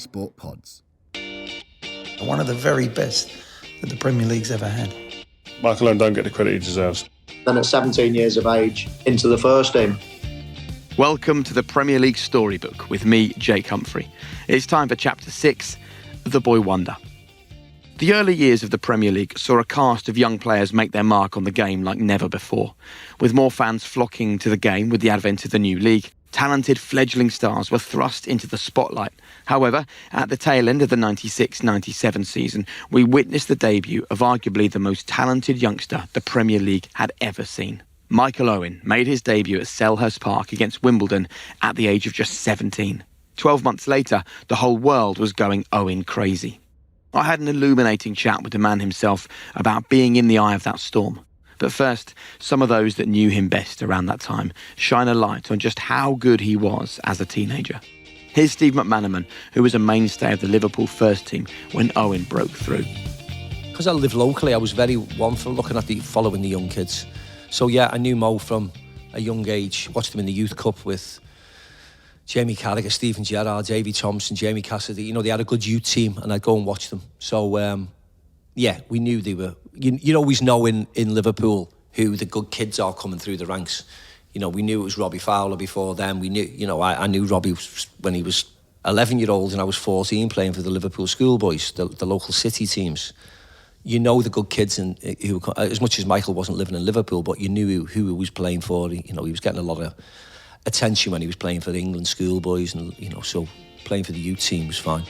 Sport Pods. One of the very best that the Premier League's ever had. Michael Owen don't get the credit he deserves. Then at 17 years of age, into the first team. Welcome to the Premier League Storybook with me, Jake Humphrey. It's time for Chapter 6, The Boy Wonder. The early years of the Premier League saw a cast of young players make their mark on the game like never before. With more fans flocking to the game with the advent of the new league, talented fledgling stars were thrust into the spotlight. However, at the tail end of the 96-97 season, we witnessed the debut of arguably the most talented youngster the Premier League had ever seen. Michael Owen made his debut at Selhurst Park against Wimbledon at the age of just 17. 12 months later, the whole world was going Owen crazy. I had an illuminating chat with the man himself about being in the eye of that storm. But first, some of those that knew him best around that time shine a light on just how good he was as a teenager. Here's Steve Mcmanaman, who was a mainstay of the Liverpool first team when Owen broke through. Because I live locally, I was very one for following the young kids. So yeah, I knew Mo from a young age. Watched him in the Youth Cup with Jamie Carragher, Stephen Gerrard, Davy Thompson, Jamie Cassidy. You know, they had a good youth team, and I'd go and watch them. So yeah, we knew they were. You always know in Liverpool who the good kids are coming through the ranks. You know, we knew it was Robbie Fowler before them. We knew, I knew Robbie when he was 11-year-old and I was 14 playing for the Liverpool schoolboys, the local city teams. You know the good kids, and who, as much as Michael wasn't living in Liverpool, but you knew who he was playing for. He was getting a lot of attention when he was playing for the England schoolboys, and so playing for the youth team was fine.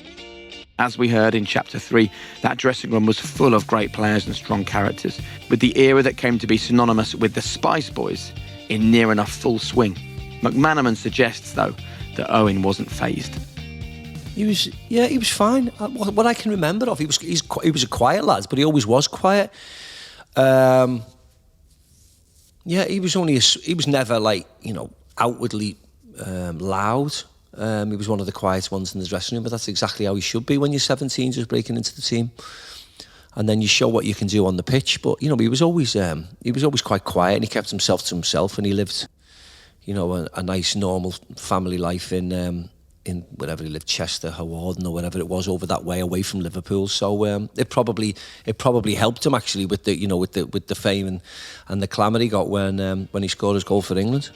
As we heard in Chapter 3, that dressing room was full of great players and strong characters, with the era that came to be synonymous with the Spice Boys in near enough full swing. Mcmanaman suggests, though, that Owen wasn't fazed. He was fine. What I can remember of, he was a quiet lad, but he always was quiet. He was never outwardly loud. He was one of the quiet ones in the dressing room, but that's exactly how he should be when you're 17, just breaking into the team. And then you show what you can do on the pitch. But, he was always quite quiet, and he kept himself to himself, and he lived, a nice, normal family life in wherever he lived, Chester, Hawarden, or whatever it was, over that way, away from Liverpool. So it probably helped him, actually, with the fame and the clamour he got when he scored his goal for England.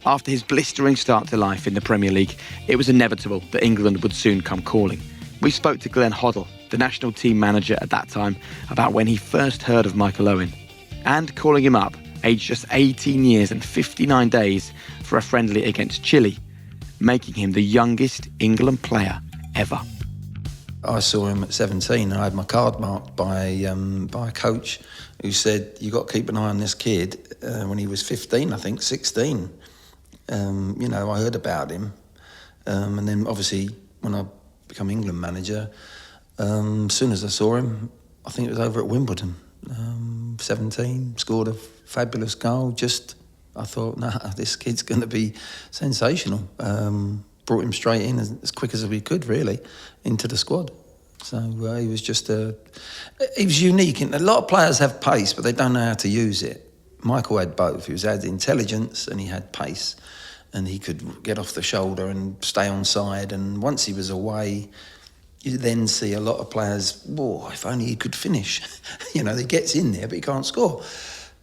After his blistering start to life in the Premier League, it was inevitable that England would soon come calling. We spoke to Glenn Hoddle, the national team manager at that time, about when he first heard of Michael Owen, and calling him up, aged just 18 years and 59 days, for a friendly against Chile, making him the youngest England player ever. I saw him at 17, and I had my card marked by a coach who said, "You got to keep an eye on this kid." When he was 15, I think, 16. I heard about him, and then obviously when I become England manager, as soon as I saw him, I think it was over at Wimbledon, 17, scored a fabulous goal. I thought, this kid's going to be sensational. Brought him straight in as quick as we could, really, into the squad. So he was he was unique. A lot of players have pace, but they don't know how to use it. Michael had both. He had intelligence and he had pace, and he could get off the shoulder and stay on side. And once he was away, you then see a lot of players, if only he could finish. He gets in there, but he can't score.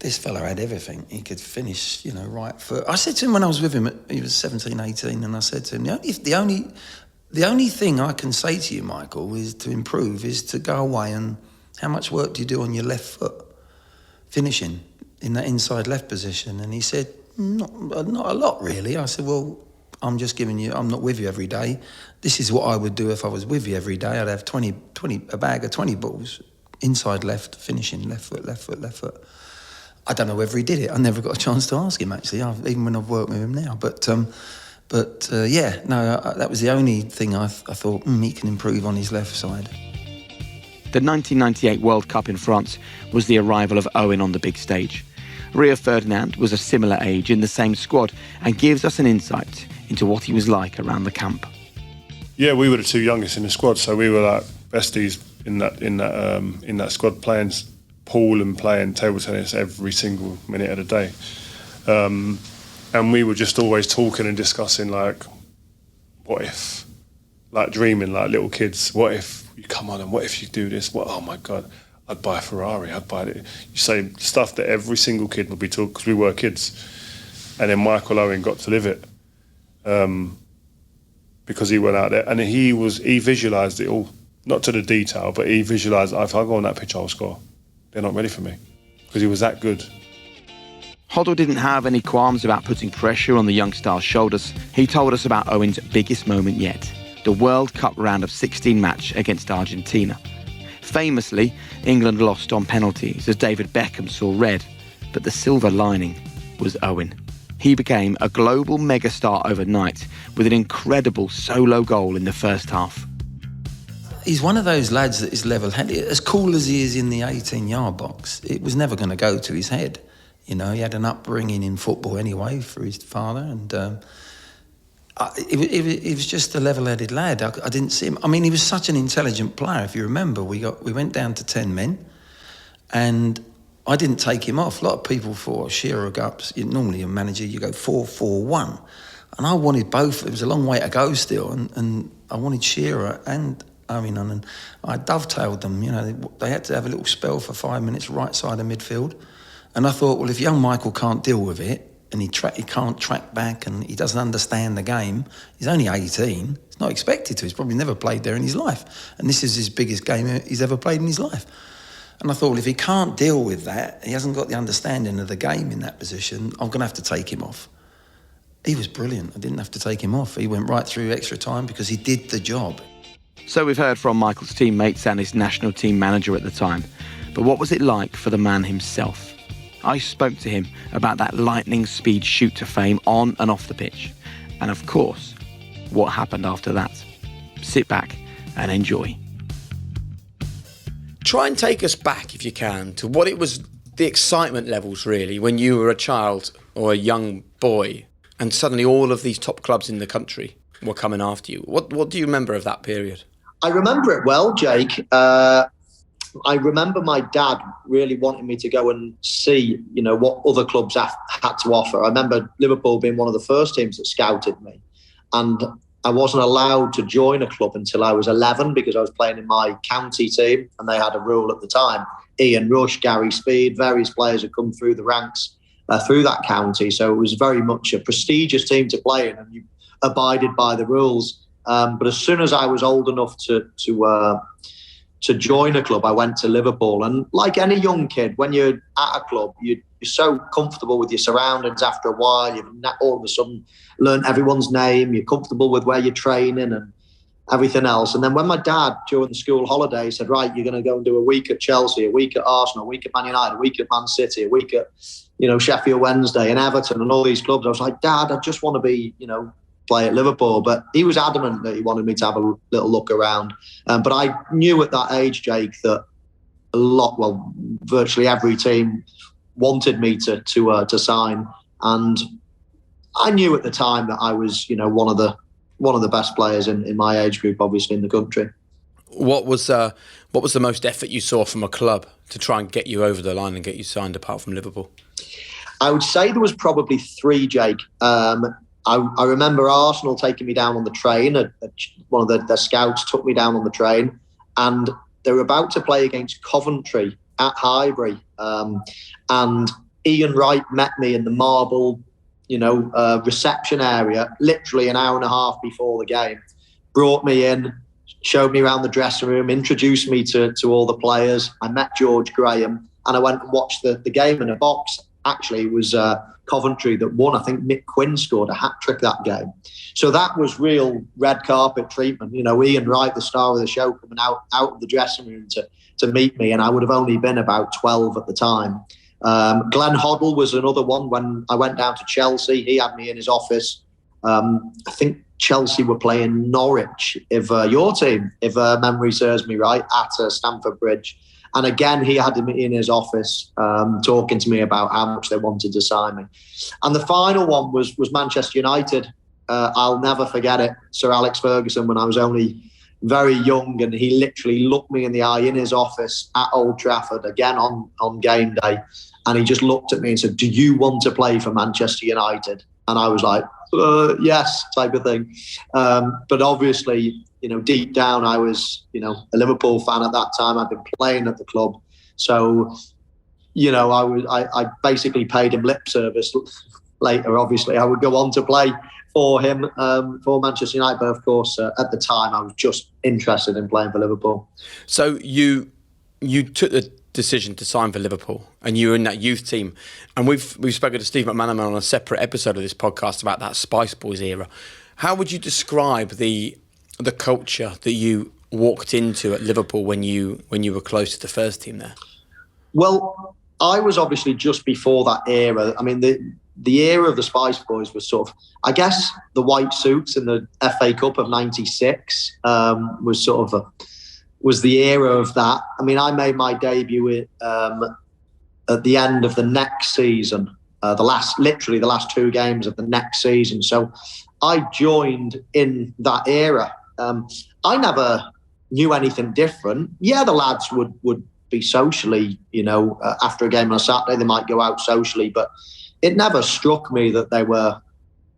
This fella had everything. He could finish, right foot. I said to him when I was with him, he was 17, 18, and I said to him, the only thing I can say to you, Michael, is to improve, is to go away and how much work do you do on your left foot, finishing in that inside left position? And he said, not a lot, really. I said, well, I'm not with you every day. This is what I would do if I was with you every day. I'd have a bag of 20 balls, inside left, finishing, left foot, left foot, left foot. I don't know whether he did it. I never got a chance to ask him, actually, even when I've worked with him now. But that was the only thing I thought, he can improve on his left side. The 1998 World Cup in France was the arrival of Owen on the big stage. Rio Ferdinand was a similar age in the same squad and gives us an insight into what he was like around the camp. Yeah, we were the two youngest in the squad, so we were like besties in that squad, playing pool and playing table tennis every single minute of the day. And we were just always talking and discussing, like, what if? like dreaming like little kids. What if you come on and what if you do this? What? Oh my God, I'd buy a Ferrari. I'd buy it. You say stuff that every single kid would be taught because we were kids. And then Michael Owen got to live it because he went out there and he visualised it all, not to the detail, but he visualised, if I go on that pitch, I'll score. They're not ready for me because he was that good. Hoddle didn't have any qualms about putting pressure on the young star's shoulders. He told us about Owen's biggest moment yet, the World Cup round of 16 match against Argentina. Famously, England lost on penalties as David Beckham saw red, but the silver lining was Owen. He became a global megastar overnight with an incredible solo goal in the first half. He's one of those lads that is level-headed. As cool as he is in the 18-yard box, it was never going to go to his head. You know, he had an upbringing in football anyway through his father, and he was just a level-headed lad. I didn't see him. I mean, he was such an intelligent player. If you remember, we went down to 10 men, and I didn't take him off. A lot of people thought Shearer would go up. Normally, a manager, you go 4-4-1, and I wanted both. It was a long way to go still, and I wanted Shearer and Owen on, and I dovetailed them. You know, they had to have a little spell for 5 minutes right side of midfield. And I thought, well, if young Michael can't deal with it and he can't track back and he doesn't understand the game, he's only 18, he's not expected to, he's probably never played there in his life. And this is his biggest game he's ever played in his life. And I thought, well, if he can't deal with that, he hasn't got the understanding of the game in that position, I'm going to have to take him off. He was brilliant. I didn't have to take him off. He went right through extra time because he did the job. So we've heard from Michael's teammates and his national team manager at the time. But what was it like for the man himself? I spoke to him about that lightning speed shoot to fame on and off the pitch. And of course, what happened after that. Sit back and enjoy. Try and take us back, if you can, to what it was, the excitement levels really, when you were a child or a young boy and suddenly all of these top clubs in the country were coming after you. What do you remember of that period? I remember it well, Jake. I remember my dad really wanting me to go and see, you know, what other clubs had to offer. I remember Liverpool being one of the first teams that scouted me. And I wasn't allowed to join a club until I was 11 because I was playing in my county team and they had a rule at the time. Ian Rush, Gary Speed, various players had come through the ranks through that county. So it was very much a prestigious team to play in and you abided by the rules. But as soon as I was old enough to join a club, I went to Liverpool. And like any young kid, when you're at a club, you're so comfortable with your surroundings after a while. You've all of a sudden learned everyone's name. You're comfortable with where you're training and everything else. And then when my dad, during the school holiday, said, right, you're going to go and do a week at Chelsea, a week at Arsenal, a week at Man United, a week at Man City, a week at, you know, Sheffield Wednesday and Everton and all these clubs, I was like, Dad, I just want to be, you know, play at Liverpool. But he was adamant that he wanted me to have a little look around. But I knew at that age, Jake, that virtually every team wanted me to sign. And I knew at the time that I was, you know, one of the best players in my age group, obviously, in the country. What was the most effort you saw from a club to try and get you over the line and get you signed apart from Liverpool? I would say there was probably three, Jake. I remember Arsenal taking me down on the train. One of the scouts took me down on the train and they were about to play against Coventry at Highbury. And Ian Wright met me in the marble, you know, reception area, literally an hour and a half before the game, brought me in, showed me around the dressing room, introduced me to all the players. I met George Graham and I went and watched the game in a box. Actually, it was Coventry that won. I think Mick Quinn scored a hat-trick that game. So that was real red carpet treatment. You know, Ian Wright, the star of the show, coming out of the dressing room to meet me, and I would have only been about 12 at the time. Glenn Hoddle was another one. When I went down to Chelsea, he had me in his office. I think Chelsea were playing Norwich, your team, if memory serves me right, at Stamford Bridge. And again, he had me in his office talking to me about how much they wanted to sign me. And the final one was Manchester United. I'll never forget it. Sir Alex Ferguson, when I was only very young, and he literally looked me in the eye in his office at Old Trafford, again on game day. And he just looked at me and said, do you want to play for Manchester United? And I was like, yes, type of thing. But obviously, deep down, I was, a Liverpool fan at that time. I'd been playing at the club. So, I basically paid him lip service. Later, obviously, I would go on to play for him, for Manchester United. But of course, at the time, I was just interested in playing for Liverpool. So you took the decision to sign for Liverpool, and you were in that youth team. And we've spoken to Steve Mcmanaman on a separate episode of this podcast about that Spice Boys era. How would you describe the culture that you walked into at Liverpool when you were close to the first team there? Well, I was obviously just before that era. I mean, the era of the Spice Boys was sort of, I guess, the white suits in the FA Cup of '96 was the era of that. I mean, I made my debut at the end of the next season, the last 2 games of the next season. So I joined in that era. I never knew anything different. Yeah, the lads would be socially, after a game on a Saturday, they might go out socially, but it never struck me that they were,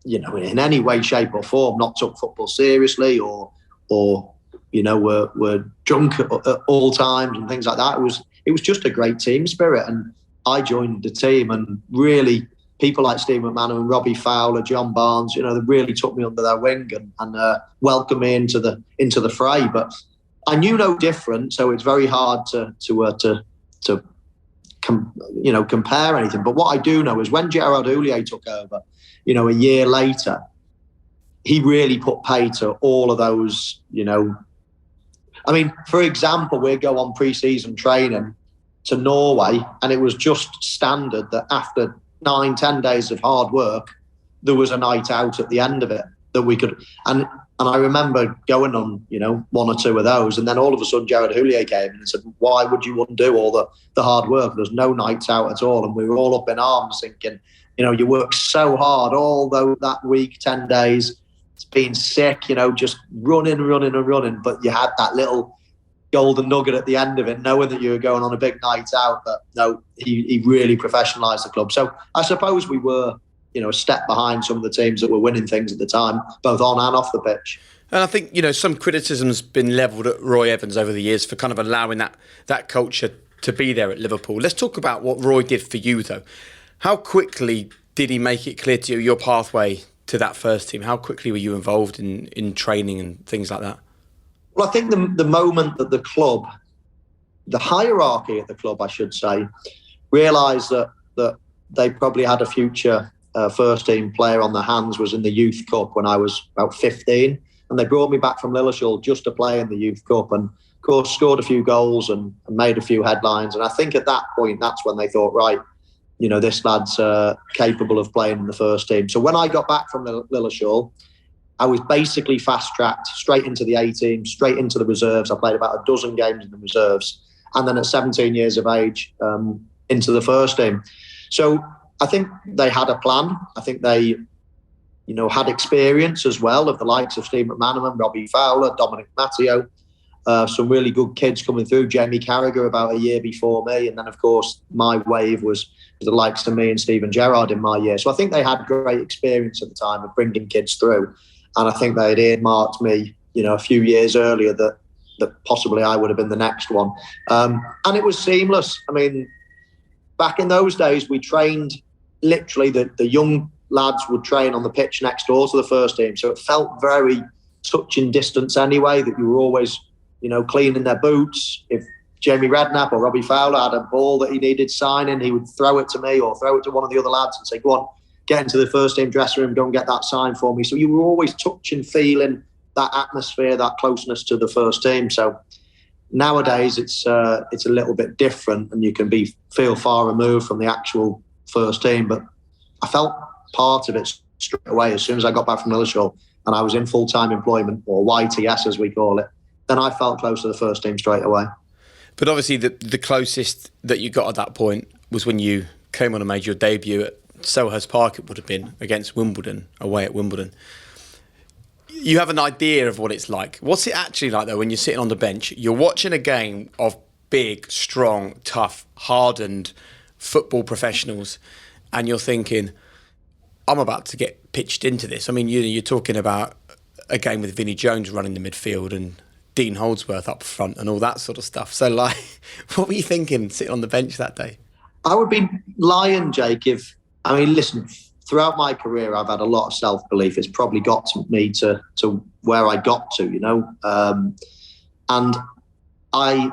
in any way, shape or form, not took football seriously or were drunk at all times and things like that. It was just a great team spirit, and I joined the team, and really people like Steve Mcmanaman, Robbie Fowler, John Barnes, they really took me under their wing and welcomed me into the fray. But I knew no different, so it's very hard to compare anything. But what I do know is when Gerard Houllier took over, a year later, he really put pay to all of those, I mean, for example, we'd go on pre-season training to Norway, and it was just standard that after 9-10 days of hard work, there was a night out at the end of it that we could. And I remember going on, 1 or 2 of those, and then all of a sudden Gerard Houllier came in and said, "Why would you undo all the hard work? There's no nights out at all." And we were all up in arms, thinking, you worked so hard all that week, 10 days. Being sick, just running. But you had that little golden nugget at the end of it, knowing that you were going on a big night out. But no, he really professionalised the club. So I suppose we were, a step behind some of the teams that were winning things at the time, both on and off the pitch. And I think, some criticism's been levelled at Roy Evans over the years for kind of allowing that culture to be there at Liverpool. Let's talk about what Roy did for you, though. How quickly did he make it clear to you your pathway to that first team? How quickly were you involved in training and things like that? Well, I think the moment that the club, the hierarchy at the club, I should say, realised that they probably had a future first team player on their hands was in the Youth Cup when I was about 15. And they brought me back from Lilleshall just to play in the Youth Cup, and of course scored a few goals and made a few headlines. And I think at that point, that's when they thought, right, this lad's capable of playing in the first team. So when I got back from Lilleshall, I was basically fast-tracked straight into the A-team, straight into the reserves. I played about a dozen games in the reserves. And then at 17 years of age, into the first team. So I think they had a plan. I think they, had experience as well of the likes of Steve McManaman, Robbie Fowler, Dominic Matteo, some really good kids coming through. Jamie Carragher about a year before me. And then, of course, my wave was the likes of me and Steven Gerrard in my year. So I think they had great experience at the time of bringing kids through. And I think they had earmarked me, a few years earlier that possibly I would have been the next one. And it was seamless. I mean, back in those days, we trained literally the young lads would train on the pitch next door to the first team. So it felt very touching distance anyway, that you were always, cleaning their boots. If Jamie Redknapp or Robbie Fowler had a ball that he needed signing, he would throw it to me or throw it to one of the other lads and say, "Go on, get into the first team dressing room, don't get that signed for me." So you were always touching, feeling that atmosphere, that closeness to the first team. So nowadays it's a little bit different, and you can feel far removed from the actual first team. But I felt part of it straight away as soon as I got back from Lilleshall and I was in full-time employment, or YTS as we call it. Then I felt close to the first team straight away. But obviously the closest that you got at that point was when you came on and made your debut at Selhurst Park, it would have been, against Wimbledon, away at Wimbledon. You have an idea of what it's like. What's it actually like, though, when you're sitting on the bench? You're watching a game of big, strong, tough, hardened football professionals, and you're thinking, I'm about to get pitched into this. I mean, you're talking about a game with Vinnie Jones running the midfield and Dean Holdsworth up front and all that sort of stuff. So, like, what were you thinking sitting on the bench that day? I would be lying, Jake, listen, throughout my career, I've had a lot of self-belief. It's probably got me to where I got to, and I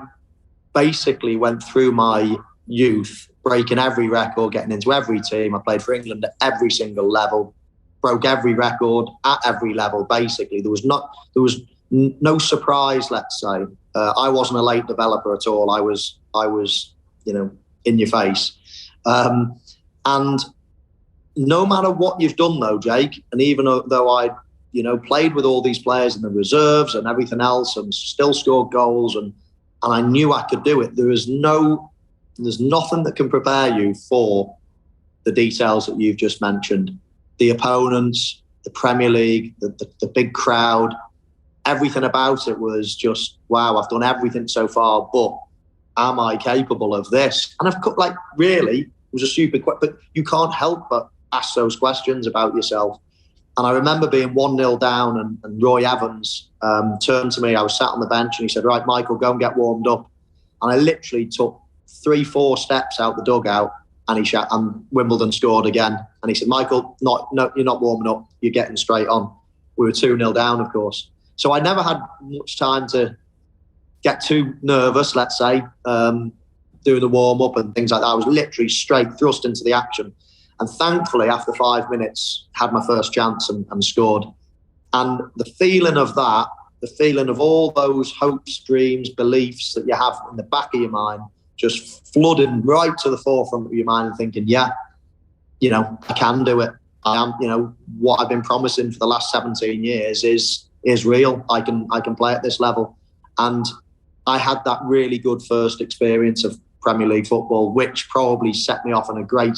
basically went through my youth breaking every record, getting into every team. I played for England at every single level, broke every record at every level. Basically, there was no surprise. Let's say I wasn't a late developer at all. I was, in your face, and no matter what you've done, though, Jake, and even though I, played with all these players in the reserves and everything else, and still scored goals, and I knew I could do it. There's nothing that can prepare you for the details that you've just mentioned. The opponents, the Premier League, the big crowd, everything about it was just, wow, I've done everything so far, but am I capable of this? And really, it was a stupid question, but you can't help but ask those questions about yourself. And I remember being 1-0 down and Roy Evans turned to me. I was sat on the bench and he said, right, Michael, go and get warmed up. And I literally took 3-4 steps out the dugout and Wimbledon scored again. And he said, Michael, no, you're not warming up. You're getting straight on. We were 2-0 down, of course. So I never had much time to get too nervous, let's say, doing the warm-up and things like that. I was literally straight thrust into the action. And thankfully, after 5 minutes, had my first chance and scored. And the feeling of that, the feeling of all those hopes, dreams, beliefs that you have in the back of your mind, just flooding right to the forefront of your mind and thinking, yeah, I can do it. I am, what I've been promising for the last 17 years is real. I can play at this level. And I had that really good first experience of Premier League football, which probably set me off on a great,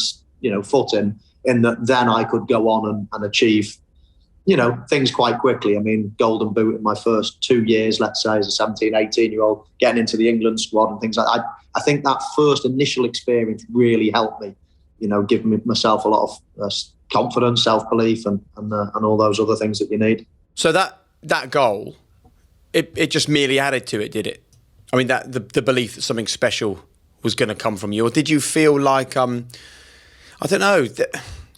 footing in that then I could go on and achieve, things quite quickly. I mean, golden boot in my first 2 years, let's say, as a 17, 18-year-old, getting into the England squad and things like that. I think that first initial experience really helped me, giving myself a lot of confidence, self-belief and all those other things that you need. So that goal, it just merely added to it, did it? I mean, that the belief that something special was going to come from you? Or did you feel like, I don't know,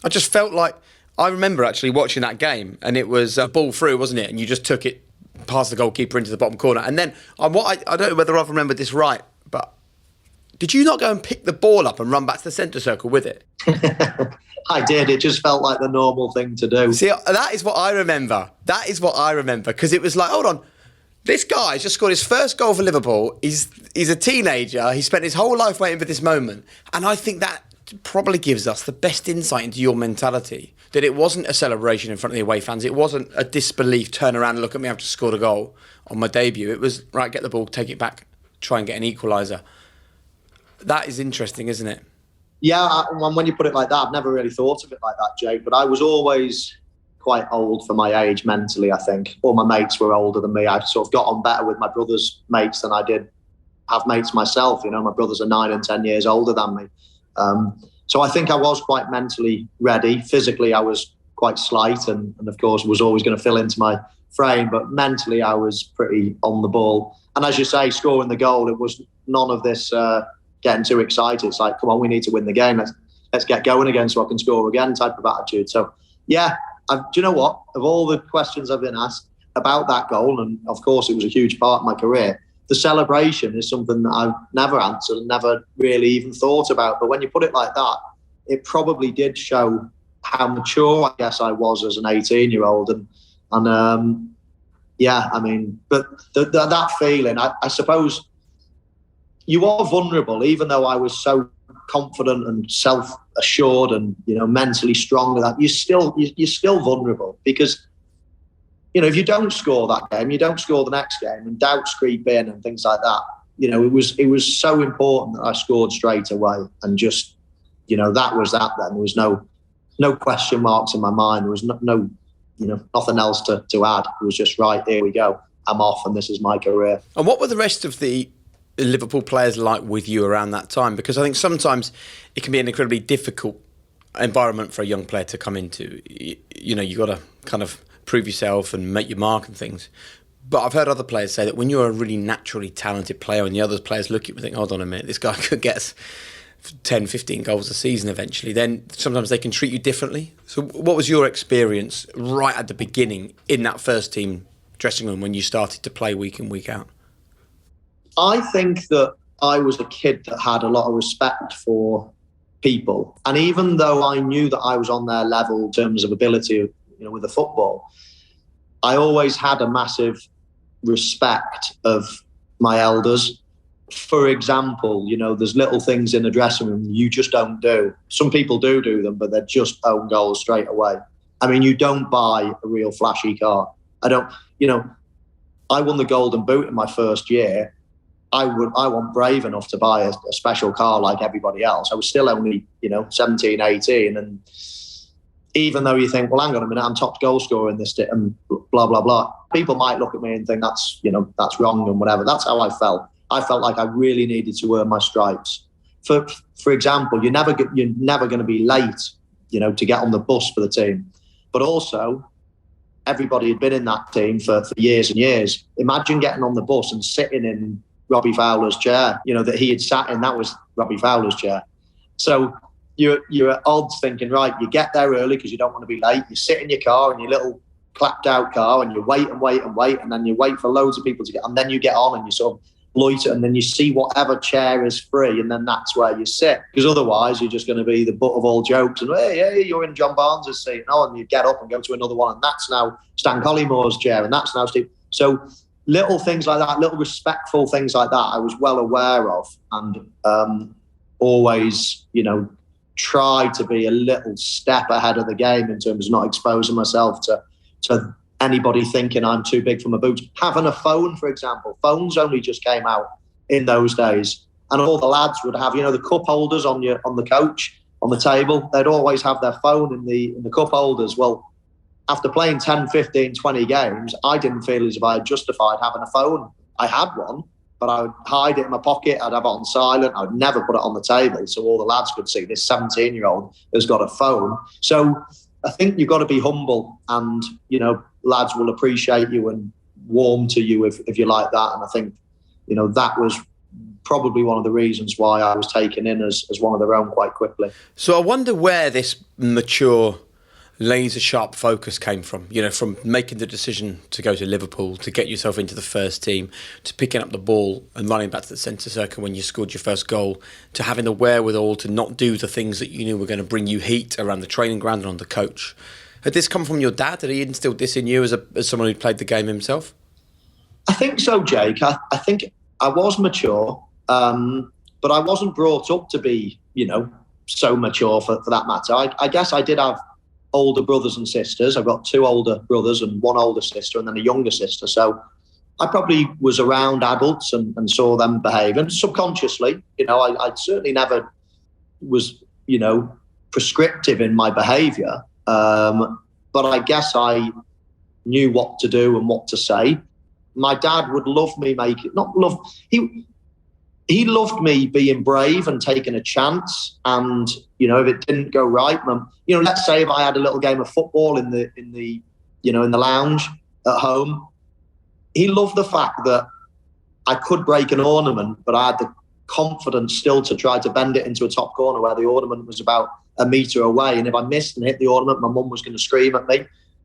I just felt like, I remember actually watching that game and it was a ball through, wasn't it? And you just took it past the goalkeeper into the bottom corner. And then, I don't know whether I've remembered this right, but did you not go and pick the ball up and run back to the centre circle with it? I did. It just felt like the normal thing to do. See, that is what I remember. Because it was like, hold on, this guy's just scored his first goal for Liverpool. He's a teenager. He spent his whole life waiting for this moment. And I think that probably gives us the best insight into your mentality, that it wasn't a celebration in front of the away fans. It wasn't a disbelief, turn around and look at me, I've just scored a goal on my debut. It was, right, get the ball, take it back, try and get an equaliser. That is interesting, isn't it? Yeah, when you put it like that, I've never really thought of it like that, Jake, but I was always quite old for my age mentally, I think. All my mates were older than me. I sort of got on better with my brother's mates than I did have mates myself. My brothers are 9 and 10 years older than me. So I think I was quite mentally ready. Physically, I was quite slight and of course, was always going to fill into my frame. But mentally, I was pretty on the ball. And as you say, scoring the goal, it was none of this getting too excited. It's like, come on, we need to win the game. Let's get going again so I can score again type of attitude. So, yeah, do you know what? Of all the questions I've been asked about that goal, and of course, it was a huge part of my career, the celebration is something that I've never answered and never really even thought about. But when you put it like that, it probably did show how mature I guess I was as an 18-year-old. And yeah, I mean, but that feeling, I suppose you are vulnerable, even though I was so confident and self-assured and, mentally strong, that you're still vulnerable because, if you don't score that game, you don't score the next game, and doubts creep in and things like that. It was so important that I scored straight away, and just, that was that. Then there was no question marks in my mind. There was no nothing else to add. It was just, right, here we go. I'm off, and this is my career. And what were the rest of the Liverpool players like with you around that time? Because I think sometimes it can be an incredibly difficult environment for a young player to come into. You know, you got to kind of prove yourself and make your mark and things. But I've heard other players say that when you're a really naturally talented player and the other players look at you and think, hold on a minute, this guy could get us 10, 15 goals a season eventually, then sometimes they can treat you differently. So what was your experience right at the beginning in that first team dressing room when you started to play week in, week out? I think that I was a kid that had a lot of respect for people. And even though I knew that I was on their level in terms of ability, you know, with the football, I always had a massive respect of my elders. For example, you know, there's little things in the dressing room you just don't do. Some people do them, but they're just own goals straight away. I mean, you don't buy a real flashy car. I won the Golden Boot in my first year. I wasn't brave enough to buy a special car like everybody else. I was still only, 17, 18. And even though you think, well, hang on a minute, I'm top goal scorer in this, and blah, blah, blah. People might look at me and think that's wrong and whatever. That's how I felt. I felt like I really needed to earn my stripes. For example, you're never going to be late, to get on the bus for the team. But also, everybody had been in that team for years and years. Imagine getting on the bus and sitting in Robbie Fowler's chair, that he had sat in. That was Robbie Fowler's chair. So you're at odds thinking, right, you get there early because you don't want to be late. You sit in your car, in your little clapped out car, and you wait and wait and wait, and then you wait for loads of people to get on. And then you get on and you sort of loiter, and then you see whatever chair is free, and then that's where you sit. Because otherwise, you're just going to be the butt of all jokes. And hey, you're in John Barnes' seat. And you get up and go to another one, and that's now Stan Collimore's chair, and that's now Steve. So little things like that, little respectful things like that, I was well aware of, and always, try to be a little step ahead of the game in terms of not exposing myself to anybody thinking I'm too big for my boots. Having a phone, for example. Phones only just came out in those days. And all the lads would have, the cup holders on the coach, on the table. They'd always have their phone in the cup holders. Well, after playing 10, 15, 20 games, I didn't feel as if I had justified having a phone. I had one, but I would hide it in my pocket. I'd have it on silent. I would never put it on the table so all the lads could see this 17-year-old has got a phone. So I think you've got to be humble, and, lads will appreciate you and warm to you if you're like that. And I think, that was probably one of the reasons why I was taken in as one of their own quite quickly. So I wonder where this mature, laser-sharp focus came from, from making the decision to go to Liverpool, to get yourself into the first team, to picking up the ball and running back to the centre circle when you scored your first goal, to having the wherewithal to not do the things that you knew were going to bring you heat around the training ground and on the coach. Had this come from your dad? Had he instilled this in you as someone who played the game himself? I think so, Jake. I think I was mature, but I wasn't brought up to be, so mature for that matter. I guess I did have older brothers and sisters. I've got 2 older brothers and 1 older sister and then a younger sister. So I probably was around adults and saw them behaving subconsciously. I certainly never was, prescriptive in my behaviour. But I guess I knew what to do and what to say. My dad would love me he loved me being brave and taking a chance. And, if it didn't go right, let's say if I had a little game of football in the lounge at home, he loved the fact that I could break an ornament, but I had the confidence still to try to bend it into a top corner where the ornament was about a metre away. And if I missed and hit the ornament, my mum was going to scream at me.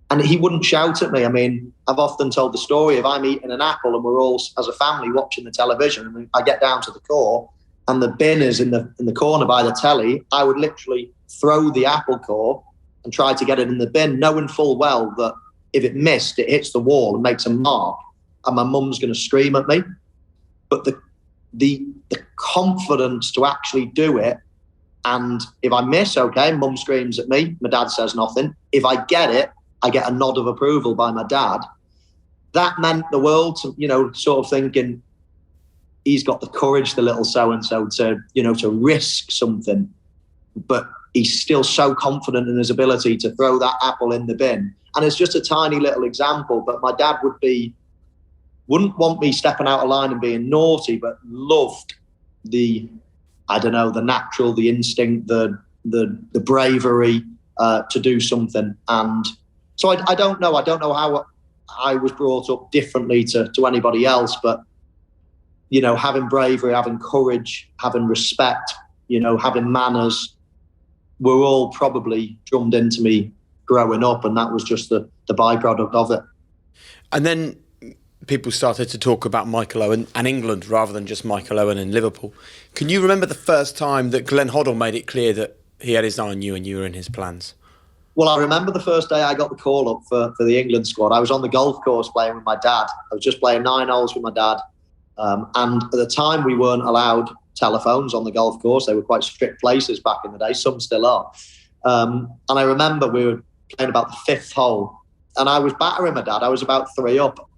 And he wouldn't shout at me. I mean, I've often told the story of I'm eating an apple and we're all, as a family, watching the television. And I get down to the core and the bin is in the corner by the telly. I would literally throw the apple core and try to get it in the bin, knowing full well that if it missed, it hits the wall and makes a mark and my mum's going to scream at me. But the confidence to actually do it, and if I miss, okay, mum screams at me, my dad says nothing. If I get it, I get a nod of approval by my dad. That meant the world to, sort of thinking, he's got the courage, the little so-and-so, to risk something. But he's still so confident in his ability to throw that apple in the bin. And it's just a tiny little example, but my dad wouldn't want me stepping out of line and being naughty, but loved the natural, the instinct, the the bravery to do something. And so I don't know. I don't know how I was brought up differently to anybody else, but, having bravery, having courage, having respect, having manners, were all probably drummed into me growing up, and that was just the byproduct of it. And then people started to talk about Michael Owen and England rather than just Michael Owen and Liverpool. Can you remember the first time that Glenn Hoddle made it clear that he had his eye on you and you were in his plans? Well, I remember the first day I got the call up for the England squad. I was on the golf course playing with my dad. I was just playing 9 holes with my dad. And at the time, we weren't allowed telephones on the golf course. They were quite strict places back in the day. Some still are. And I remember we were playing about the 5th hole. And I was battering my dad. I was about 3 up.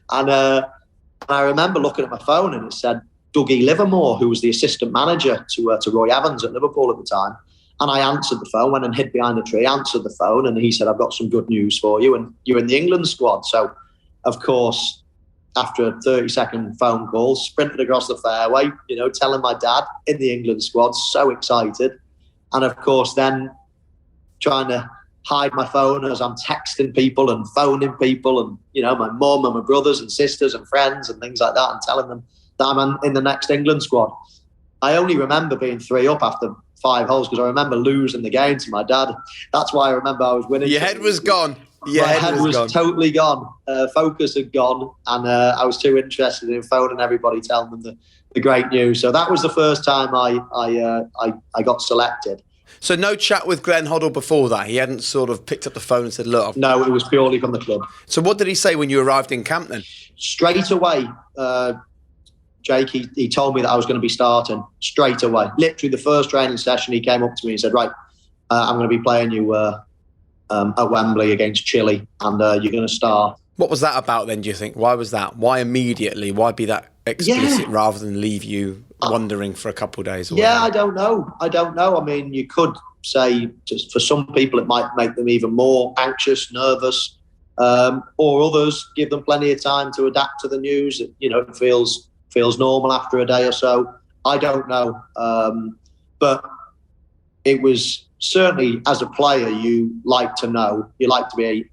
And I remember looking at my phone and it said Dougie Livermore, who was the assistant manager to Roy Evans at Liverpool at the time. And I answered the phone, went and hid behind a tree, answered the phone, and he said, "I've got some good news for you, and you're in the England squad." So, of course, after a 30-second phone call, sprinted across the fairway, telling my dad in the England squad, so excited. And, of course, then trying to hide my phone as I'm texting people and phoning people and, my mum and my brothers and sisters and friends and things like that, and telling them that I'm in the next England squad. I only remember being 3 up after 5 holes because I remember losing the game to my dad. That's why I remember I was winning. Your head was gone. My head was totally gone. Focus had gone, and I was too interested in phoning everybody, telling them the great news. So that was the first time I got selected. So no chat with Glenn Hoddle before that? He hadn't sort of picked up the phone and said, "Look." No, it was purely from the club. So what did he say when you arrived in camp then? Straight away, Jake, he told me that I was going to be starting straight away. Literally the first training session, he came up to me and said, "Right, I'm going to be playing you at Wembley against Chile, and you're going to start." What was that about then, do you think? Why was that? Why immediately? Why be that explicit rather than leave you wondering for a couple of days? I don't know. I mean, you could say just for some people it might make them even more anxious, nervous, or others give them plenty of time to adapt to the news. It feels normal after a day or so. I don't know. But it was certainly, as a player, you like to know. You like to be,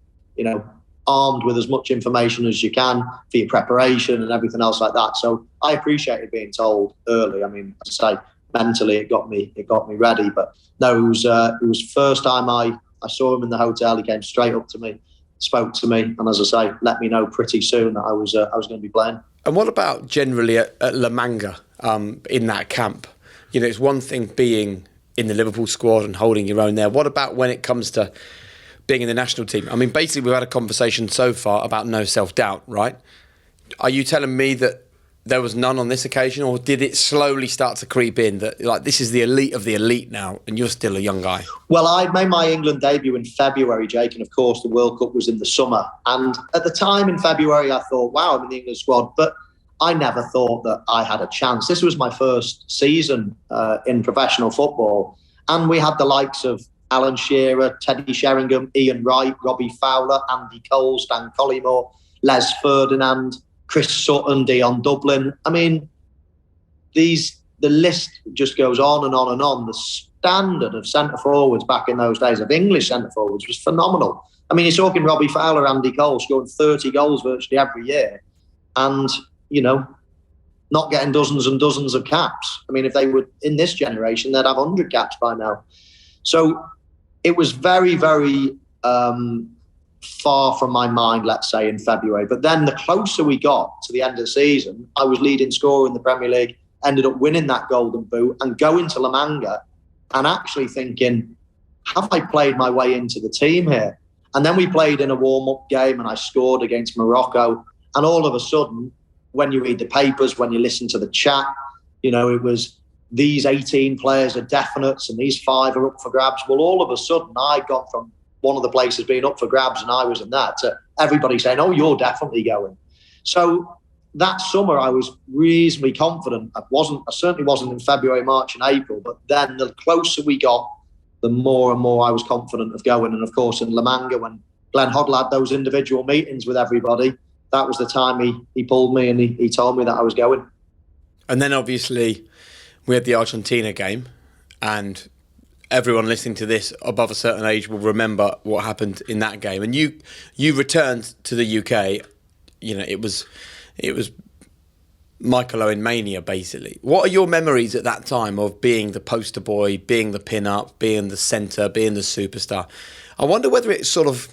armed with as much information as you can for your preparation and everything else like that. So I appreciated being told early. I mean, as I say, mentally it got me ready. But no, it was first time I saw him in the hotel. He came straight up to me, spoke to me, and as I say, let me know pretty soon that I was going to be playing. And what about generally at La Manga in that camp? It's one thing being in the Liverpool squad and holding your own there. What about when it comes to being in the national team? I mean, basically, we've had a conversation so far about no self-doubt, right? Are you telling me that there was none on this occasion, or did it slowly start to creep in that, this is the elite of the elite now, and you're still a young guy? Well, I made my England debut in February, Jake, and of course the World Cup was in the summer. And at the time in February, I thought, wow, I'm in the England squad, but I never thought that I had a chance. This was my first season in professional football, and we had the likes of Alan Shearer, Teddy Sheringham, Ian Wright, Robbie Fowler, Andy Cole, Stan Collymore, Les Ferdinand, Chris Sutton, Dion Dublin. I mean, the list just goes on and on and on. The standard of centre-forwards back in those days, of English centre-forwards, was phenomenal. I mean, you're talking Robbie Fowler, Andy Cole, scoring 30 goals virtually every year and, not getting dozens and dozens of caps. I mean, if they were in this generation, they'd have 100 caps by now. So it was very, very far from my mind, let's say, in February. But then the closer we got to the end of the season, I was leading scorer in the Premier League, ended up winning that Golden Boot and going to La Manga and actually thinking, have I played my way into the team here? And then we played in a warm-up game and I scored against Morocco. And all of a sudden, when you read the papers, when you listen to the chat, it was these 18 players are definites and these 5 are up for grabs. Well, all of a sudden, I'd gone from one of the places being up for grabs and I was in that to everybody saying, oh, you're definitely going. So that summer, I was reasonably confident. I certainly wasn't in February, March and April, but then the closer we got, the more and more I was confident of going. And of course, in La Manga, when Glenn Hoddle had those individual meetings with everybody, that was the time he pulled me and he told me that I was going. And then obviously we had the Argentina game, and everyone listening to this above a certain age will remember what happened in that game. And you returned to the UK. You know, it was Michael Owen mania, basically. What are your memories at that time of being the poster boy, being the pin-up, being the centre, being the superstar? I wonder whether it's sort of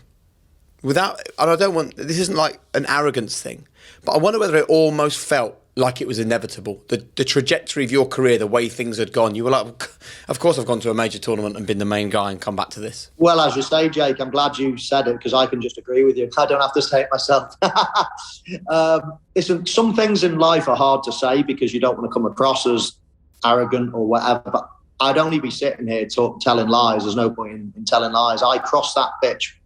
this isn't like an arrogance thing, but I wonder whether it almost felt like it was inevitable. The trajectory of your career, the way things had gone, you were like, of course I've gone to a major tournament and been the main guy and come back to this. Well, as you say, Jake, I'm glad you said it because I can just agree with you. I don't have to say it myself. Listen, some things in life are hard to say because you don't want to come across as arrogant or whatever, but I'd only be sitting here telling lies. There's no point in telling lies. I crossed that pitch.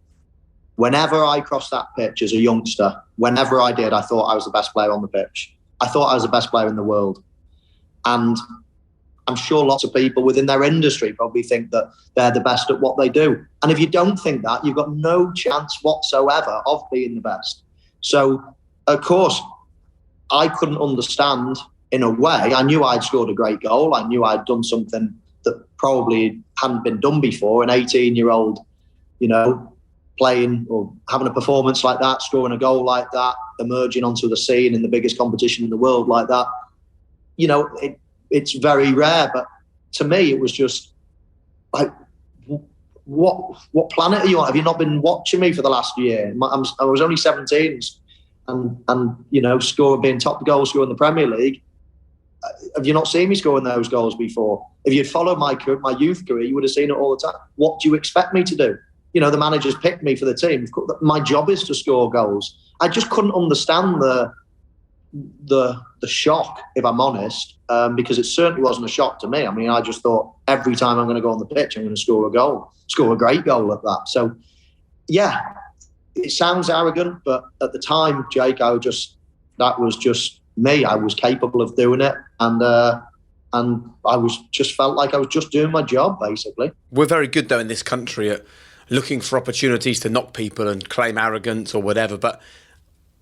Whenever I crossed that pitch as a youngster, whenever I did, I thought I was the best player on the pitch. I thought I was the best player in the world. And I'm sure lots of people within their industry probably think that they're the best at what they do. And if you don't think that, you've got no chance whatsoever of being the best. So, of course, I couldn't understand in a way. I knew I'd scored a great goal. I knew I'd done something that probably hadn't been done before. An 18-year-old, you know, playing or having a performance like that, scoring a goal like that, emerging onto the scene in the biggest competition in the world like that, you know, it's very rare. But to me, it was just like, what planet are you on? Have you not been watching me for the last year? I was only 17 and you know, being top goal scorer in the Premier League. Have you not seen me scoring those goals before? If you'd followed my youth career, you would have seen it all the time. What do you expect me to do? You know, the managers picked me for the team. My job is to score goals. I just couldn't understand the shock, if I'm honest, because it certainly wasn't a shock to me. I mean, I just thought every time I'm going to go on the pitch, I'm going to score a goal, score a great goal at that. So, yeah, it sounds arrogant, but at the time, Jake, that was just me. I was capable of doing it, and I felt like I was just doing my job, basically. We're very good, though, in this country at looking for opportunities to knock people and claim arrogance or whatever. But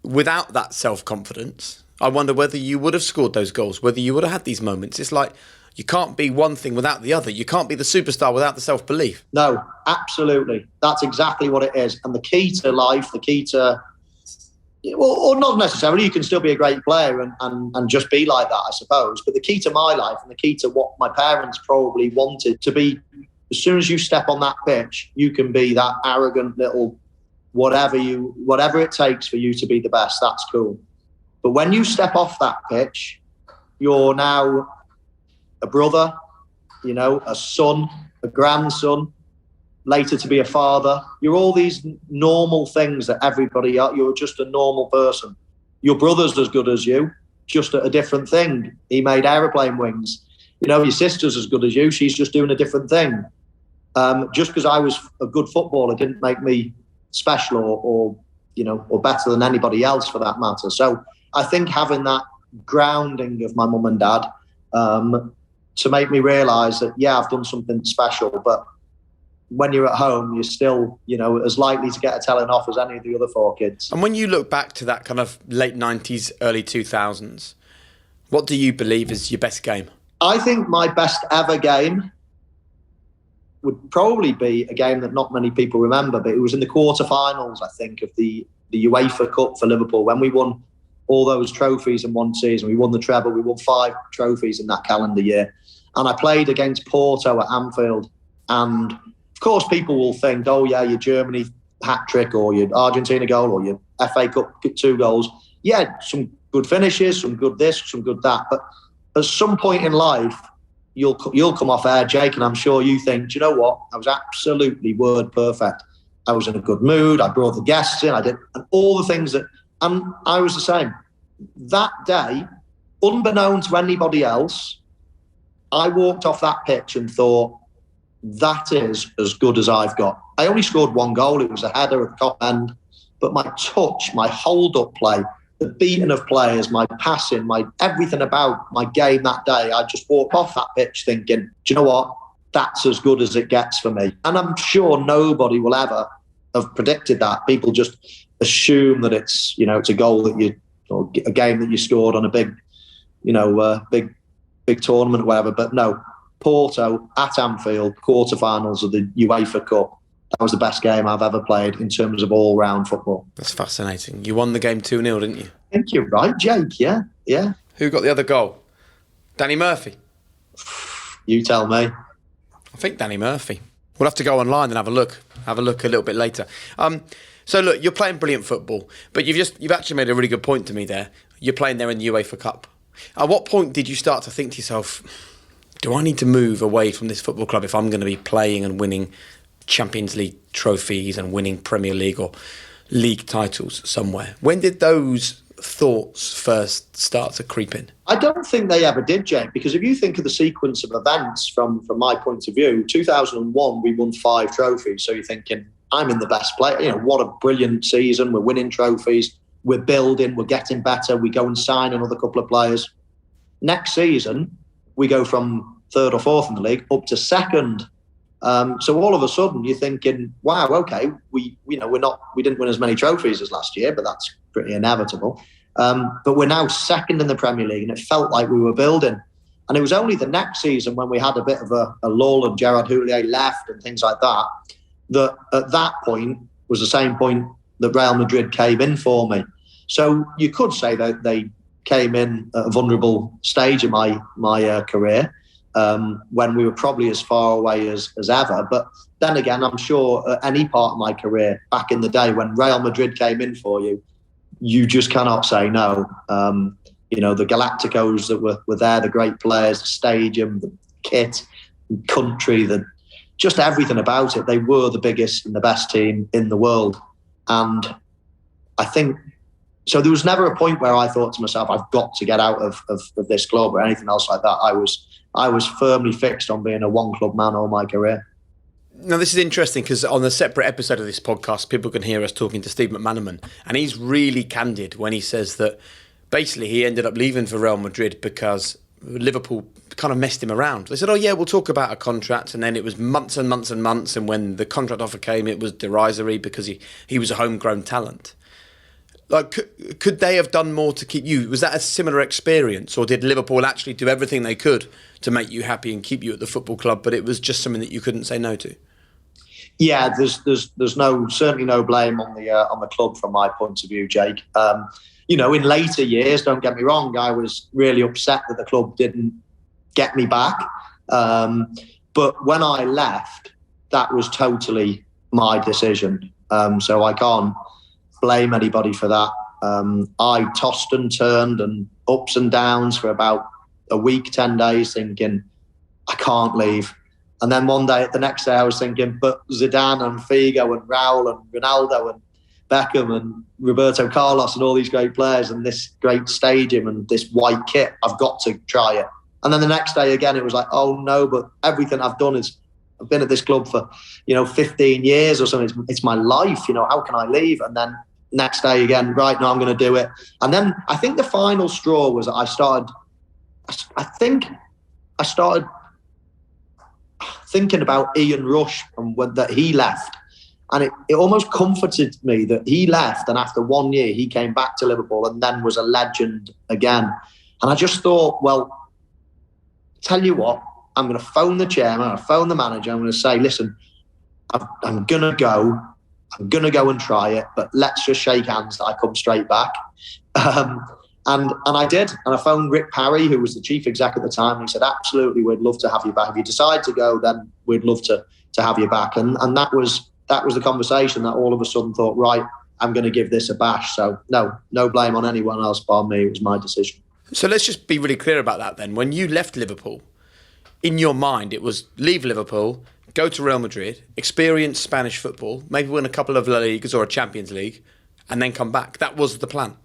without that self-confidence, I wonder whether you would have scored those goals, whether you would have had these moments. It's like you can't be one thing without the other. You can't be the superstar without the self-belief. No, absolutely. That's exactly what it is. And the key to life, or not necessarily, you can still be a great player and just be like that, I suppose. But the key to my life and the key to what my parents probably wanted to be, as soon as you step on that pitch, you can be that arrogant little whatever it takes for you to be the best. That's cool. But when you step off that pitch, you're now a brother, you know, a son, a grandson, later to be a father. You're all these normal things that everybody are. You're just a normal person. Your brother's as good as you, just a different thing. He made aeroplane wings. You know, your sister's as good as you. She's just doing a different thing. Just because I was a good footballer didn't make me special or better than anybody else for that matter. So I think having that grounding of my mum and dad to make me realise that, yeah, I've done something special, but when you're at home, you're still, you know, as likely to get a telling off as any of the other four kids. And when you look back to that kind of late 90s, early 2000s, what do you believe is your best game? I think my best ever game would probably be a game that not many people remember, but it was in the quarterfinals, I think, of the UEFA Cup for Liverpool, when we won all those trophies in one season. We won the treble, we won 5 trophies in that calendar year. And I played against Porto at Anfield. And of course, people will think, oh yeah, your Germany hat-trick or your Argentina goal or your FA Cup 2 goals. Yeah, some good finishes, some good this, some good that. But at some point in life, you'll come off air, Jake, and I'm sure you think, do you know what? I was absolutely word perfect. I was in a good mood. I brought the guests in. I did and all the things that, and I was the same. That day, unbeknown to anybody else, I walked off that pitch and thought, that is as good as I've got. I only scored 1 goal. It was a header at the top end. But my touch, my hold-up play, the beating of players, my passing, my everything about my game that day, I just walked off that pitch thinking, do you know what? That's as good as it gets for me. And I'm sure nobody will ever have predicted that. People just assume that it's, you know, it's a goal that you, or a game that you scored on a big, you know, big tournament or whatever. But no, Porto at Anfield, quarterfinals of the UEFA Cup. That was the best game I've ever played in terms of all-round football. That's fascinating. You won the game 2-0, didn't you? I think you're right, Jake. Yeah. Who got the other goal? Danny Murphy? You tell me. I think Danny Murphy. We'll have to go online and have a look. Have a look a little bit later. So look, you're playing brilliant football, but you've actually made a really good point to me there. You're playing there in the UEFA Cup. At what point did you start to think to yourself, do I need to move away from this football club if I'm going to be playing and winning Champions League trophies and winning Premier League or league titles somewhere? When did those thoughts first start to creep in? I don't think they ever did, Jake, because if you think of the sequence of events from my point of view, 2001, we won 5 trophies. So you're thinking, I'm in the best place. You know, what a brilliant season. We're winning trophies. We're building. We're getting better. We go and sign another couple of players. Next season, we go from 3rd or 4th in the league up to 2nd. So all of a sudden you're thinking, wow, okay, we didn't win as many trophies as last year, but that's pretty inevitable. But we're now 2nd in the Premier League, and it felt like we were building. And it was only the next season when we had a bit of a lull and Gerard Houllier left and things like that, that at that point was the same point that Real Madrid came in for me. So you could say that they came in at a vulnerable stage in my career. When we were probably as far away as ever. But then again, I'm sure at any part of my career back in the day when Real Madrid came in for you, you just cannot say no. The Galacticos that were there, the great players, the stadium, the kit, the country, just everything about it. They were the biggest and the best team in the world. And I think, so there was never a point where I thought to myself, I've got to get out of this club or anything else like that. I was firmly fixed on being a one-club man all my career. Now, this is interesting because on a separate episode of this podcast, people can hear us talking to Steve Mcmanaman, and he's really candid when he says that basically he ended up leaving for Real Madrid because Liverpool kind of messed him around. They said, oh yeah, we'll talk about a contract, and then it was months and months and months, and when the contract offer came, it was derisory because he was a homegrown talent. Like, could they have done more to keep you? Was that a similar experience, or did Liverpool actually do everything they could to make you happy and keep you at the football club, but it was just something that you couldn't say no to? Yeah, there's certainly no blame on the club from my point of view, Jake. In later years, don't get me wrong, I was really upset that the club didn't get me back. But when I left, that was totally my decision. So I can't blame anybody for that. I tossed and turned and ups and downs for about a week, 10 days, thinking, I can't leave. And then the next day I was thinking, but Zidane and Figo and Raul and Ronaldo and Beckham and Roberto Carlos and all these great players and this great stadium and this white kit, I've got to try it. And then the next day again, it was like, oh no, but everything I've done is, I've been at this club for, 15 years or something. It's my life, how can I leave? And then next day again, right, now I'm going to do it. And then I think the final straw was that I started thinking about Ian Rush and that he left. And it almost comforted me that he left, and after 1 year, he came back to Liverpool and then was a legend again. And I just thought, well, tell you what, I'm going to phone the chairman, I'm going to phone the manager, I'm going to say, listen, I'm going to go and try it, but let's just shake hands that I come straight back. And I did. And I phoned Rick Parry, who was the chief exec at the time, and he said, absolutely, we'd love to have you back. If you decide to go, then we'd love to have you back. And that was the conversation that all of a sudden thought, right, I'm going to give this a bash. So no blame on anyone else but me. It was my decision. So let's just be really clear about that then. When you left Liverpool, in your mind, it was leave Liverpool, go to Real Madrid, experience Spanish football, maybe win a couple of La Ligas or a Champions League, and then come back. That was the plan.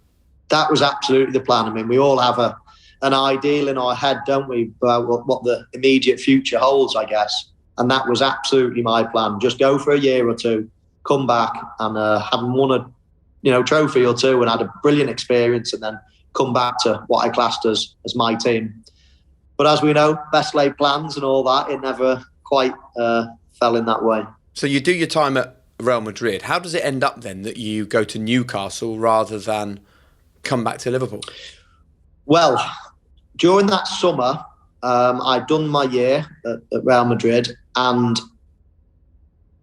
That was absolutely the plan. I mean, we all have an ideal in our head, don't we, about what the immediate future holds, I guess. And that was absolutely my plan. Just go for a year or two, come back and having won a trophy or two and had a brilliant experience, and then come back to what I classed as my team. But as we know, best laid plans and all that, it never quite fell in that way. So you do your time at Real Madrid. How does it end up then that you go to Newcastle rather than come back to Liverpool? Well, during that summer, I'd done my year at Real Madrid, and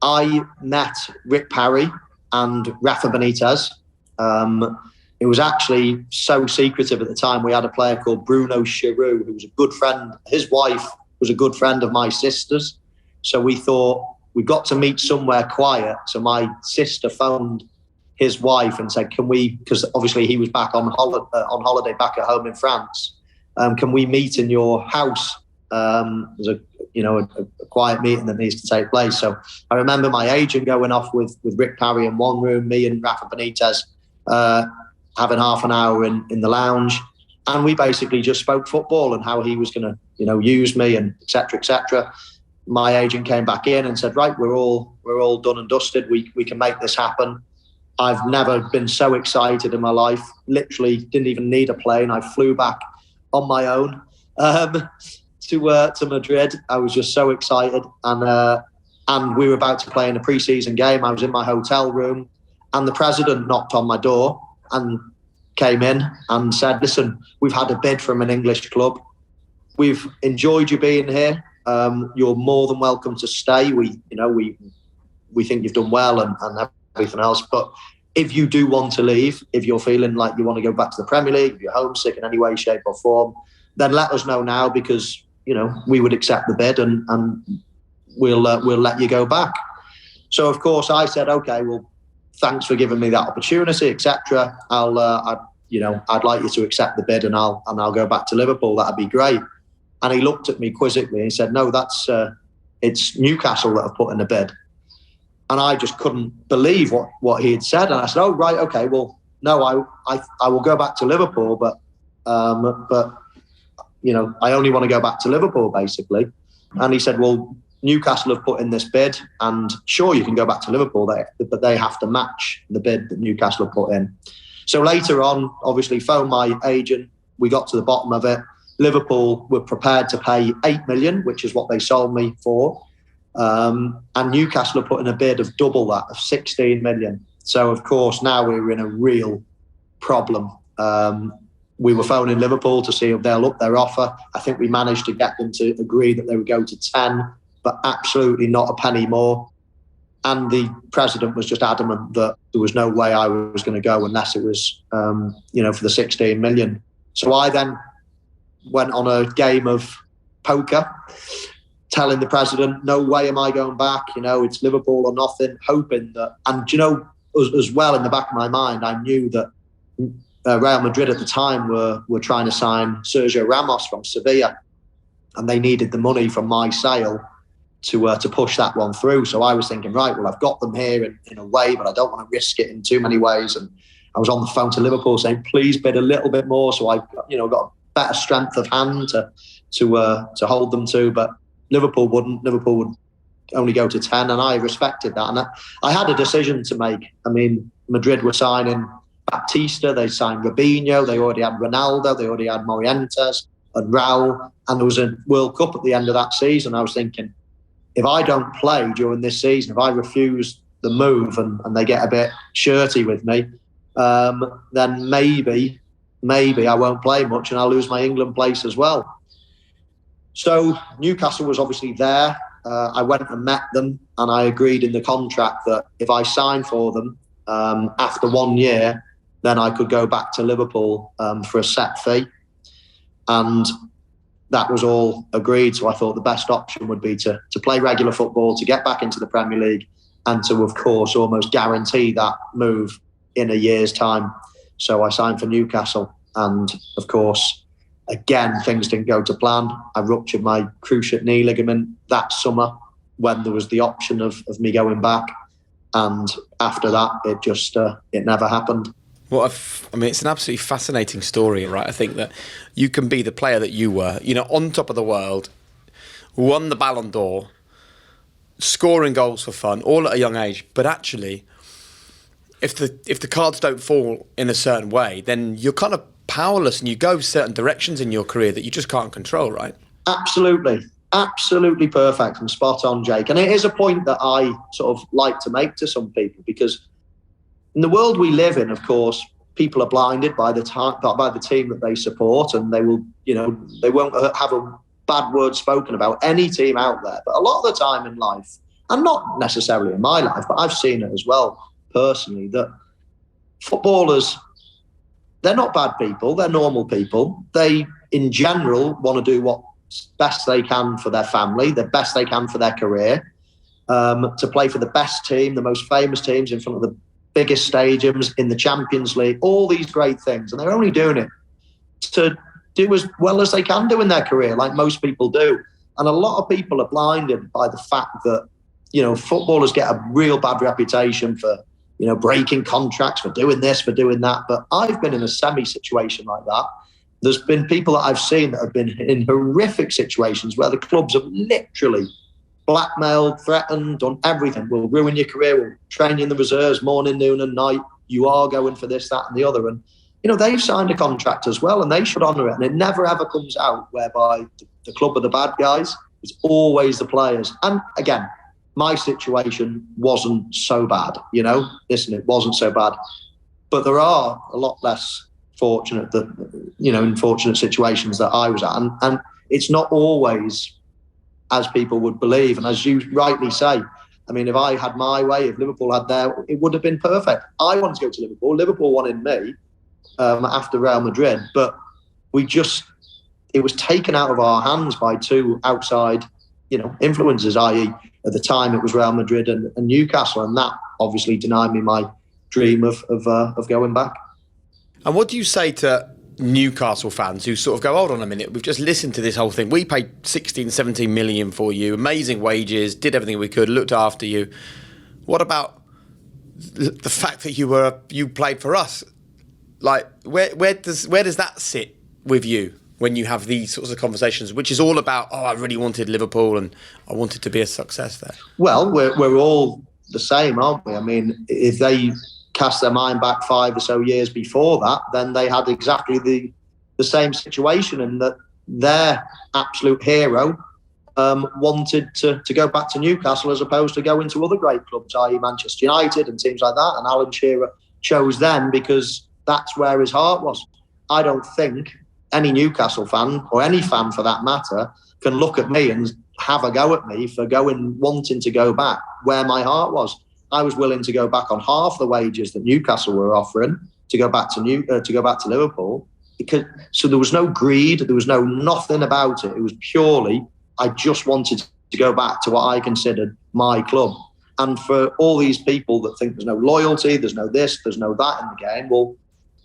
I met Rick Parry and Rafa Benitez. It was actually so secretive at the time. We had a player called Bruno Chiroux, who was a good friend. His wife was a good friend of my sister's. So we thought we got to meet somewhere quiet. So my sister phoned his wife and said, "Can we?" Because obviously he was back on holiday back at home in France. Can we meet in your house? There's a quiet meeting that needs to take place. So I remember my agent going off with Rick Parry in one room, me and Rafa Benitez having half an hour in the lounge, and we basically just spoke football and how he was going to use me and etc. etc. My agent came back in and said, "Right, we're all done and dusted. We can make this happen." I've never been so excited in my life. Literally didn't even need a plane. I flew back on my own to Madrid. I was just so excited, and we were about to play in a pre-season game. I was in my hotel room, and the president knocked on my door and came in and said, "Listen, we've had a bid from an English club. We've enjoyed you being here. You're more than welcome to stay. We think you've done well and everything else. But if you do want to leave, if you're feeling like you want to go back to the Premier League, if you're homesick in any way, shape or form, then let us know now, because we would accept the bid and we'll let you go back." So of course I said, "Okay, well, thanks for giving me that opportunity, etc. I'd like you to accept the bid and I'll go back to Liverpool. That'd be great." And he looked at me quizzically and he said, "No, it's Newcastle that have put in the bid." And I just couldn't believe what he had said. And I said, "Oh, right, okay, well, no, I will go back to Liverpool, but I only want to go back to Liverpool, basically." And he said, "Well, Newcastle have put in this bid, and sure, you can go back to Liverpool, but they have to match the bid that Newcastle have put in." So later on, obviously, phoned my agent. We got to the bottom of it. Liverpool were prepared to pay 8 million, which is what they sold me for. And Newcastle have put in a bid of double that, of 16 million. So, of course, now we're in a real problem. We were phoning Liverpool to see if they'll up their offer. I think we managed to get them to agree that they would go to 10, but absolutely not a penny more. And the president was just adamant that there was no way I was going to go unless it was, for the 16 million. So I then went on a game of poker, telling the president, "No way am I going back. It's Liverpool or nothing," hoping that, and as well in the back of my mind, I knew that Real Madrid at the time were trying to sign Sergio Ramos from Sevilla, and they needed the money from my sale to push that one through. So I was thinking, right, well, I've got them here in a way, but I don't want to risk it in too many ways. And I was on the phone to Liverpool saying, "Please bid a little bit more," so I got a better strength of hand to hold them to. But Liverpool wouldn't. Liverpool would only go to 10, and I respected that. And I had a decision to make. I mean, Madrid were signing Baptista, they signed Robinho, they already had Ronaldo, they already had Morientes and Raul, and there was a World Cup at the end of that season. I was thinking, if I don't play during this season, if I refuse the move and they get a bit shirty with me, then maybe I won't play much and I'll lose my England place as well. So Newcastle was obviously there. I went and met them, and I agreed in the contract that if I signed for them after 1 year, then I could go back to Liverpool for a set fee. And that was all agreed. So I thought the best option would be to play regular football, to get back into the Premier League, and to, of course, almost guarantee that move in a year's time. So I signed for Newcastle. And, of course, again, things didn't go to plan. I ruptured my cruciate knee ligament that summer when there was the option of me going back. And after that, it never happened. Well, it's an absolutely fascinating story, right? I think that you can be the player that you were, on top of the world, won the Ballon d'Or, scoring goals for fun, all at a young age. But actually, if the cards don't fall in a certain way, then you're kind of powerless and you go certain directions in your career that you just can't control, right? Absolutely. Absolutely perfect and spot on, Jake. And it is a point that I sort of like to make to some people, because in the world we live in, of course, people are blinded by the team that they support, and they will, they won't have a bad words spoken about any team out there. But a lot of the time in life, and not necessarily in my life, but I've seen it as well personally, that footballers, they're not bad people, they're normal people. They, in general, want to do what's best they can for their family, the best they can for their career, to play for the best team, the most famous teams in front of the biggest stadiums in the Champions League, all these great things. And they're only doing it to do as well as they can do in their career, like most people do. And a lot of people are blinded by the fact that, footballers get a real bad reputation for, breaking contracts, for doing this, for doing that. But I've been in a semi-situation like that. There's been people that I've seen that have been in horrific situations where the clubs have literally blackmailed, threatened, done everything. We'll ruin your career, we'll train you in the reserves morning, noon and night. You are going for this, that and the other. And, they've signed a contract as well and they should honour it. And it never ever comes out whereby the club are the bad guys. It's always the players. And again, my situation wasn't so bad, Listen, it wasn't so bad. But there are a lot less fortunate in fortunate situations that I was at. And it's not always as people would believe. And as you rightly say, I mean, if I had my way, if Liverpool had their, it would have been perfect. I wanted to go to Liverpool. Liverpool wanted me after Real Madrid. But it was taken out of our hands by two outside, influences, i.e., at the time it was Real Madrid and Newcastle, and that obviously denied me my dream of going back. And what do you say to Newcastle fans who sort of go, hold on a minute, we've just listened to this whole thing. We paid 16, 17 million for you, amazing wages, did everything we could, looked after you. What about the fact that you played for us? Like, where does that sit with you when you have these sorts of conversations, which is all about, I really wanted Liverpool and I wanted to be a success there? Well, we're all the same, aren't we? I mean, if they cast their mind back 5 or so years before that, then they had exactly the same situation, and that their absolute hero wanted to go back to Newcastle as opposed to going to other great clubs, i.e. Manchester United and teams like that. And Alan Shearer chose them because that's where his heart was. I don't think any Newcastle fan, or any fan for that matter, can look at me and have a go at me for wanting to go back where my heart was. I was willing to go back on half the wages that Newcastle were offering to go back to Liverpool. So there was no greed, there was nothing about it. It was purely, I just wanted to go back to what I considered my club. And for all these people that think there's no loyalty, there's no this, there's no that in the game, well,